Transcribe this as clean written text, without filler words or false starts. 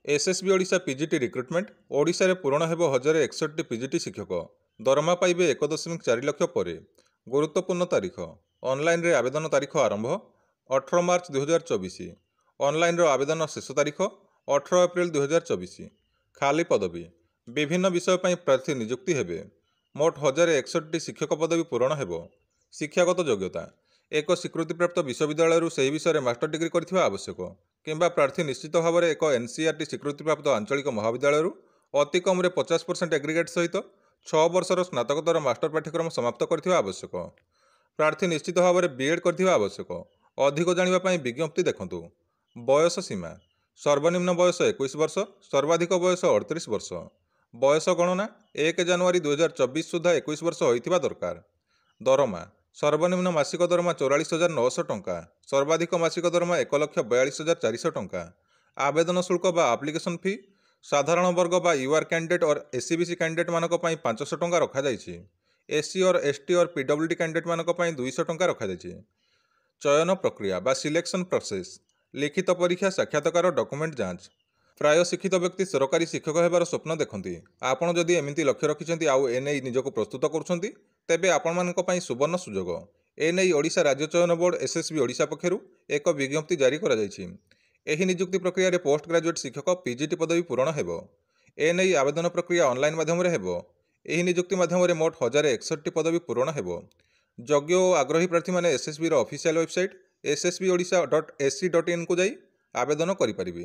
SSB Odisha PGT recruitment Odisha रे पूरण हेब 1061 PGT शिक्षक दरमा पाइबे 1.4 लाख पर। गुरुत्वपूर्ण तारीख ऑनलाइन रे आवेदन तारीख आरंभ 18 मार्च 2024। ऑनलाइन रो आवेदन शेष तारीख 18 एप्रिल 2024। खाली पदवी विभिन्न विषय पर प्रार्थी नियुक्ति हेबे। मोट 1061 शिक्षक पदवी पूरण हेब। शिक्षागत योग्यता एक स्वीकृतिप्राप्त विश्वविद्यालय से विषय में मास्टर डिग्री करथिबा आवश्यक किंबा प्रार्थी निश्चित भाव में एक एनसीईआरटी स्वीकृतिप्राप्त आंचलिक महाविद्यालय अति कम 50% एग्रिगेट सहित 6 वर्षर स्नातकोत्तर मास्टर पाठ्यक्रम समाप्त करथिबा आवश्यक। प्रार्थी निश्चित भाव में बीएड करथिबा आवश्यक। अधिक जानिबा विज्ञप्ति देखंतु। बयस सीमा सर्वनिम्न बयस 21 वर्ष, सर्वाधिक बयस 38 वर्ष। बयस गणना 1 जनवरी 2024 सुधा 21 वर्ष होइथिबा दरकार। दरमा सर्वनिम्न मासिक दरमा 44,900 टंका, सर्वाधिक मासिक दरमा 1,42,400 टंका। आवेदन शुल्क बा आप्लिकेशन फी साधारण वर्ग बा यूआर कैंडिडेट और एससीबीसी कैंडिडेट मानक पई 500 टंका रखा जायछि। एससी और एसटी और पीडब्ल्यूडी कैंडिडेट मानक पई 200 टंका रखा जायछि। चयन प्रक्रिया बा सिलेक्शन प्रोसेस लिखित परीक्षा, साक्षात्कार, डॉक्यूमेंट जांच। प्राय शिक्षित व्यक्ति सरकारी शिक्षक हेबार स्वप्न देखती। आपण जदि एमिति लक्ष्य रखिछन्ति आउ एने निजको प्रस्तुत करुछन्ति तेबे आपण मानक पई सुवर्ण सुजोग। एने ओडिशा राज्य चयन बोर्ड एसएसबी ओडिशा पक्षरु एक विज्ञप्ति जारी करा जायछि। एही नियुक्ति प्रक्रिया रे पोस्ट ग्रेजुएट शिक्षक पीजीटी पदवी पूरण हेबो। एने आवेदन प्रक्रिया ऑनलाइन माध्यम रे हेबो। एही नियुक्ति माध्यम रे मोट 1061 पदवी पूरण हेबो। योग्य और आग्रही प्रार्थी माने एसएसबी रो ऑफिशियल वेबसाइट ssbodisha.ac.in को जाई आवेदन करि परिबे।